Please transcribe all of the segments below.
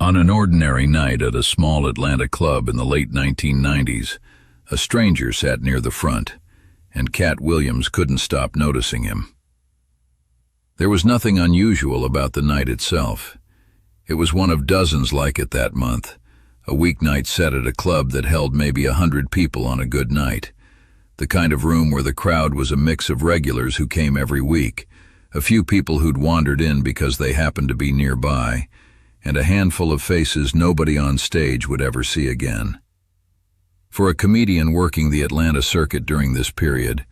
On an ordinary night at a small Atlanta club in the late 1990s, a stranger sat near the front, and Katt Williams couldn't stop noticing him. There was nothing unusual about the night itself. It was one of dozens like it that month, a weeknight set at a club that held maybe 100 people on a good night, the kind of room where the crowd was a mix of regulars who came every week, a few people who'd wandered in because they happened to be nearby, and a handful of faces nobody on stage would ever see again. For a comedian working the Atlanta circuit during this period,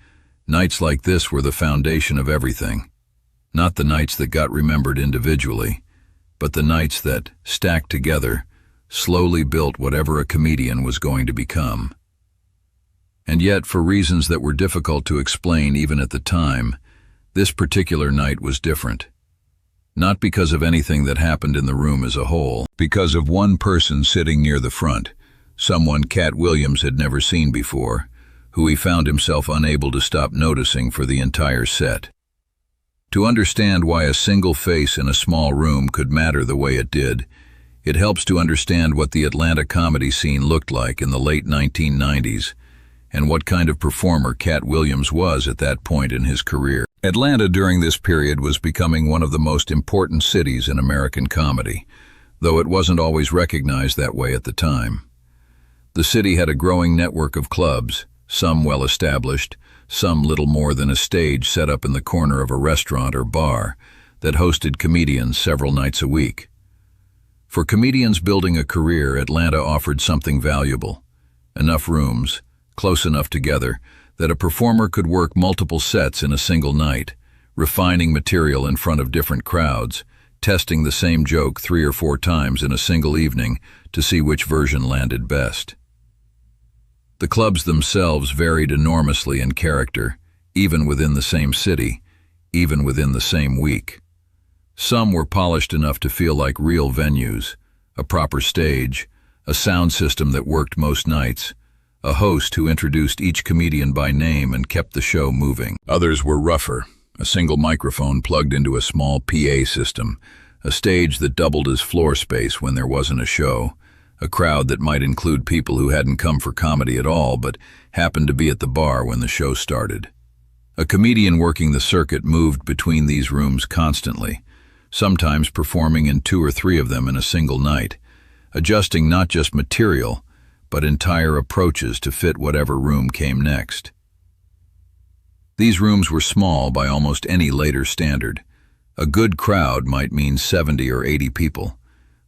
nights like this were the foundation of everything. Not the nights that got remembered individually, but the nights that, stacked together, slowly built whatever a comedian was going to become. And yet, for reasons that were difficult to explain even at the time, this particular night was different. Not because of anything that happened in the room as a whole, because of one person sitting near the front, someone Katt Williams had never seen before, who he found himself unable to stop noticing for the entire set. To understand why a single face in a small room could matter the way it did, it helps to understand what the Atlanta comedy scene looked like in the late 1990s, and what kind of performer Katt Williams was at that point in his career. Atlanta during this period was becoming one of the most important cities in American comedy, though it wasn't always recognized that way at the time. The city had a growing network of clubs, some well-established, some little more than a stage set up in the corner of a restaurant or bar, that hosted comedians several nights a week. For comedians building a career, Atlanta offered something valuable: enough rooms, close enough together, that a performer could work multiple sets in a single night, refining material in front of different crowds, testing the same joke 3 or 4 times in a single evening to see which version landed best. The clubs themselves varied enormously in character, even within the same city, even within the same week. Some were polished enough to feel like real venues, a proper stage, a sound system that worked most nights, a host who introduced each comedian by name and kept the show moving. Others were rougher, a single microphone plugged into a small PA system, a stage that doubled as floor space when there wasn't a show, a crowd that might include people who hadn't come for comedy at all but happened to be at the bar when the show started. A comedian working the circuit moved between these rooms constantly, sometimes performing in 2 or 3 of them in a single night, adjusting not just material, but entire approaches to fit whatever room came next. These rooms were small by almost any later standard. A good crowd might mean 70 or 80 people.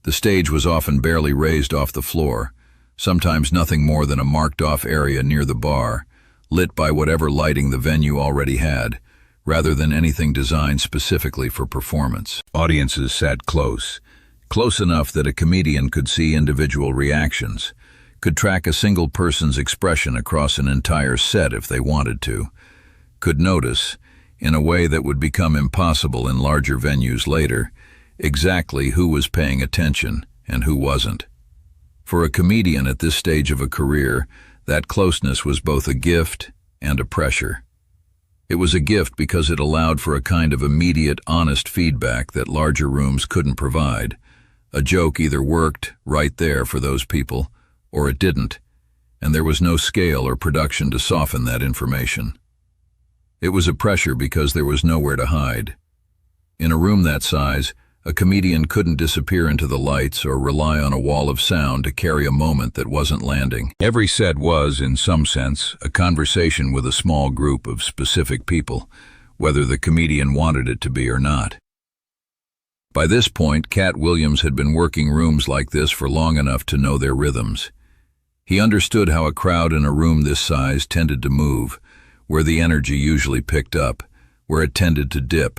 The stage was often barely raised off the floor, sometimes nothing more than a marked-off area near the bar, lit by whatever lighting the venue already had, rather than anything designed specifically for performance. Audiences sat close enough that a comedian could see individual reactions, could track a single person's expression across an entire set if they wanted to, could notice, in a way that would become impossible in larger venues later, exactly who was paying attention and who wasn't. For a comedian at this stage of a career, that closeness was both a gift and a pressure. It was a gift because it allowed for a kind of immediate, honest feedback that larger rooms couldn't provide. A joke either worked right there for those people, or it didn't, and there was no scale or production to soften that information. It was a pressure because there was nowhere to hide. In a room that size, a comedian couldn't disappear into the lights or rely on a wall of sound to carry a moment that wasn't landing. Every set was, in some sense, a conversation with a small group of specific people, whether the comedian wanted it to be or not. By this point, Katt Williams had been working rooms like this for long enough to know their rhythms. He understood how a crowd in a room this size tended to move, where the energy usually picked up, where it tended to dip,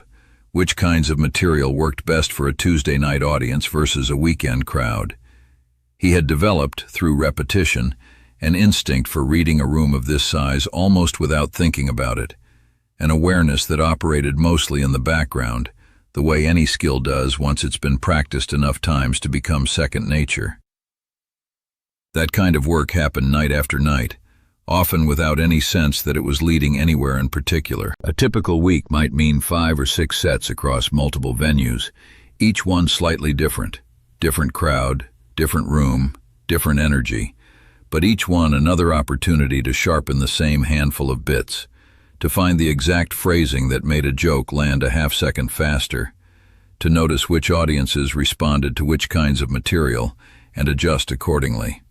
which kinds of material worked best for a Tuesday night audience versus a weekend crowd. He had developed, through repetition, an instinct for reading a room of this size almost without thinking about it, an awareness that operated mostly in the background, the way any skill does once it's been practiced enough times to become second nature. That kind of work happened night after night, often without any sense that it was leading anywhere in particular. A typical week might mean 5 or 6 sets across multiple venues, each one slightly different, Different crowd, different room, different energy, but each one another opportunity to sharpen the same handful of bits, to find the exact phrasing that made a joke land a half-second faster, to notice which audiences responded to which kinds of material and adjust accordingly.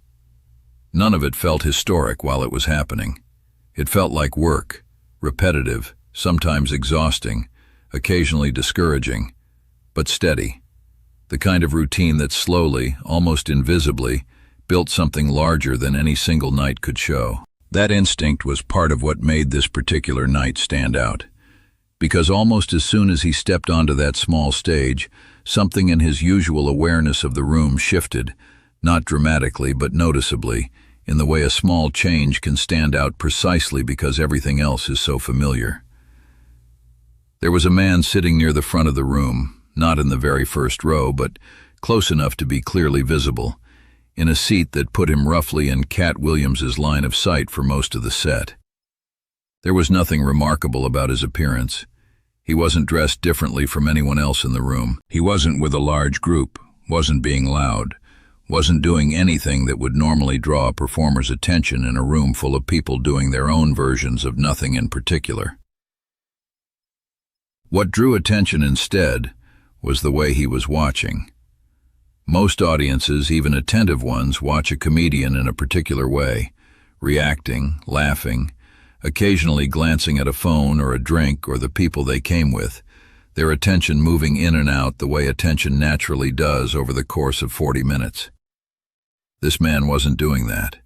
None of it felt historic while it was happening. It felt like work, repetitive, sometimes exhausting, occasionally discouraging, but steady. The kind of routine that slowly, almost invisibly, built something larger than any single night could show. That instinct was part of what made this particular night stand out. Because almost as soon as he stepped onto that small stage, something in his usual awareness of the room shifted, not dramatically but noticeably, in the way a small change can stand out precisely because everything else is so familiar. There was a man sitting near the front of the room, not in the very first row, but close enough to be clearly visible, in a seat that put him roughly in Katt Williams's line of sight for most of the set. There was nothing remarkable about his appearance. He wasn't dressed differently from anyone else in the room. He wasn't with a large group, wasn't being loud, wasn't doing anything that would normally draw a performer's attention in a room full of people doing their own versions of nothing in particular. What drew attention instead was the way he was watching. Most audiences, even attentive ones, watch a comedian in a particular way, reacting, laughing, occasionally glancing at a phone or a drink or the people they came with, their attention moving in and out the way attention naturally does over the course of 40 minutes. This man wasn't doing that.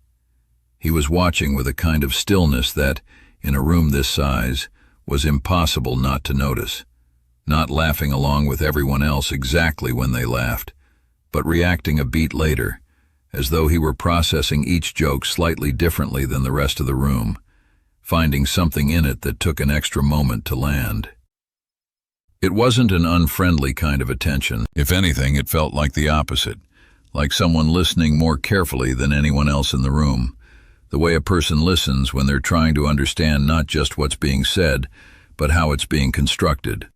He was watching with a kind of stillness that, in a room this size, was impossible not to notice, not laughing along with everyone else exactly when they laughed, but reacting a beat later, as though he were processing each joke slightly differently than the rest of the room, finding something in it that took an extra moment to land. It wasn't an unfriendly kind of attention. If anything, it felt like the opposite, like someone listening more carefully than anyone else in the room, the way a person listens when they're trying to understand not just what's being said, but how it's being constructed.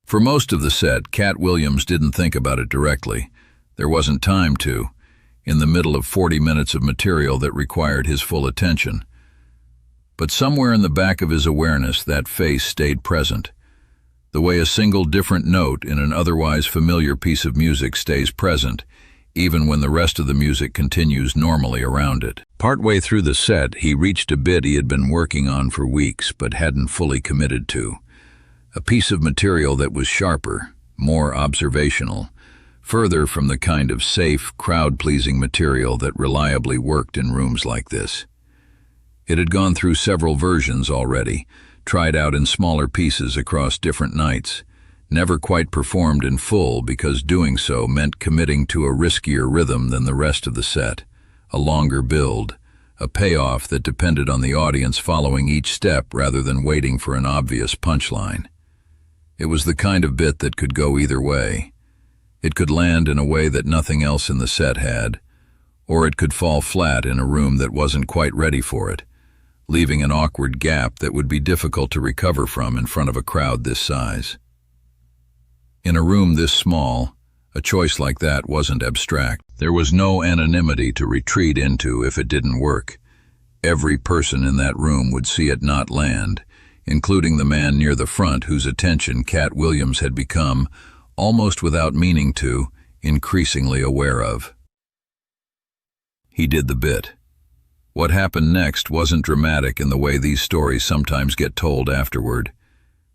For most of the set, Katt Williams didn't think about it directly. There wasn't time to, in the middle of 40 minutes of material that required his full attention. But somewhere in the back of his awareness, that face stayed present, the way a single different note in an otherwise familiar piece of music stays present, even when the rest of the music continues normally around it. Partway through the set, he reached a bit he had been working on for weeks but hadn't fully committed to. A piece of material that was sharper, more observational, further from the kind of safe, crowd-pleasing material that reliably worked in rooms like this. It had gone through several versions already, tried out in smaller pieces across different nights, never quite performed in full because doing so meant committing to a riskier rhythm than the rest of the set, a longer build, a payoff that depended on the audience following each step rather than waiting for an obvious punchline. It was the kind of bit that could go either way. It could land in a way that nothing else in the set had, or it could fall flat in a room that wasn't quite ready for it, leaving an awkward gap that would be difficult to recover from in front of a crowd this size. In a room this small, a choice like that wasn't abstract. There was no anonymity to retreat into if it didn't work. Every person in that room would see it not land, including the man near the front whose attention Katt Williams had become, almost without meaning to, increasingly aware of. He did the bit. What happened next wasn't dramatic in the way these stories sometimes get told afterward.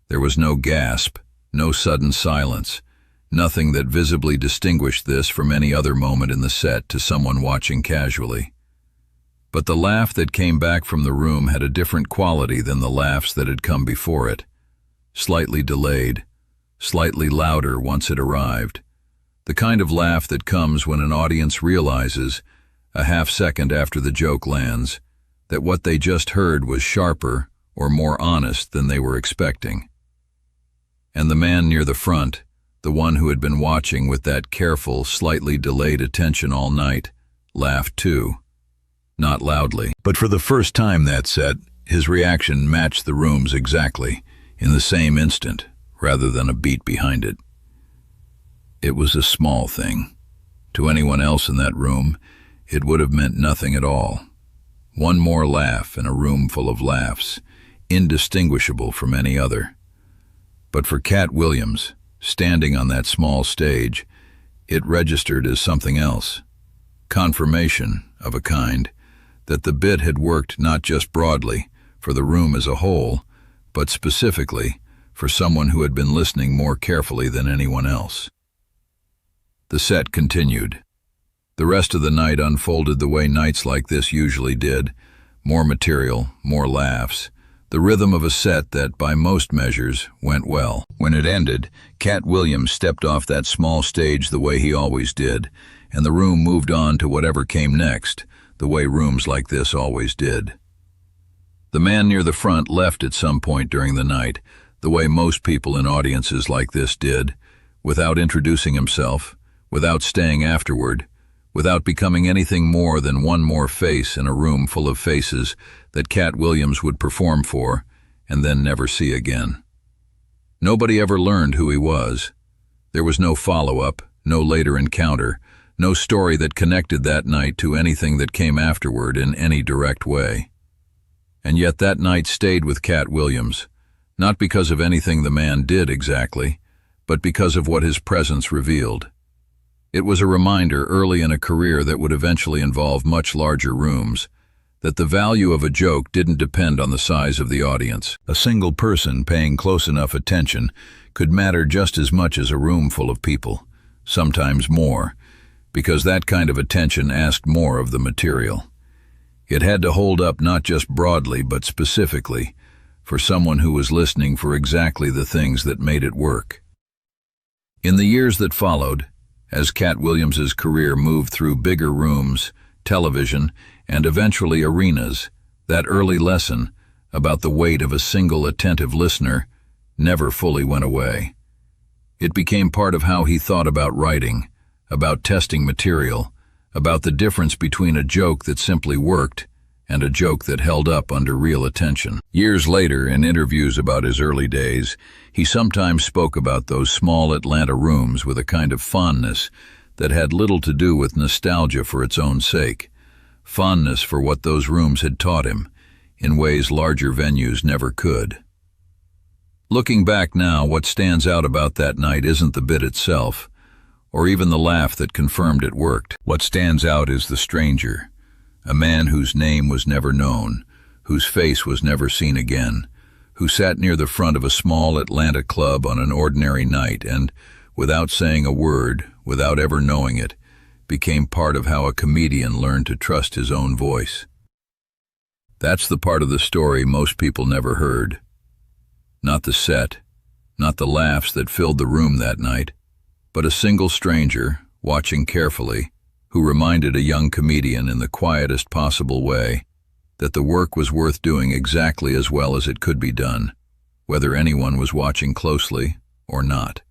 There was no gasp, no sudden silence, nothing that visibly distinguished this from any other moment in the set to someone watching casually. But the laugh that came back from the room had a different quality than the laughs that had come before it. Slightly delayed, slightly louder once it arrived. The kind of laugh that comes when an audience realizes, a half-second after the joke lands, that what they just heard was sharper or more honest than they were expecting. And the man near the front, the one who had been watching with that careful, slightly delayed attention all night, laughed too. Not loudly, but for the first time that set, his reaction matched the room's exactly, in the same instant, rather than a beat behind it. It was a small thing. To anyone else in that room, it would have meant nothing at all. One more laugh in a room full of laughs, indistinguishable from any other. But for Katt Williams, standing on that small stage, it registered as something else. Confirmation, of a kind, that the bit had worked not just broadly, for the room as a whole, but specifically for someone who had been listening more carefully than anyone else. The set continued. The rest of the night unfolded the way nights like this usually did. More material, more laughs, the rhythm of a set that, by most measures, went well. When it ended, Katt Williams stepped off that small stage the way he always did, and the room moved on to whatever came next, the way rooms like this always did. The man near the front left at some point during the night, the way most people in audiences like this did, without introducing himself, without staying afterward, without becoming anything more than one more face in a room full of faces that Katt Williams would perform for and then never see again. Nobody ever learned who he was. There was no follow-up, no later encounter, no story that connected that night to anything that came afterward in any direct way. And yet that night stayed with Katt Williams, not because of anything the man did exactly, but because of what his presence revealed. It was a reminder early in a career that would eventually involve much larger rooms, that the value of a joke didn't depend on the size of the audience. A single person paying close enough attention could matter just as much as a room full of people, sometimes more, because that kind of attention asked more of the material. It had to hold up not just broadly but specifically, for someone who was listening for exactly the things that made it work. In the years that followed, as Katt Williams's career moved through bigger rooms, television, and eventually arenas, that early lesson about the weight of a single attentive listener never fully went away. It became part of how he thought about writing, about testing material, about the difference between a joke that simply worked and a joke that held up under real attention. Years later, in interviews about his early days, he sometimes spoke about those small Atlanta rooms with a kind of fondness that had little to do with nostalgia for its own sake, fondness for what those rooms had taught him, in ways larger venues never could. Looking back now, what stands out about that night isn't the bit itself, or even the laugh that confirmed it worked. What stands out is the stranger, a man whose name was never known, whose face was never seen again, who sat near the front of a small Atlanta club on an ordinary night and, without saying a word, without ever knowing it, became part of how a comedian learned to trust his own voice. That's the part of the story most people never heard. Not the set, not the laughs that filled the room that night, but a single stranger, watching carefully, who reminded a young comedian in the quietest possible way that the work was worth doing exactly as well as it could be done, whether anyone was watching closely or not.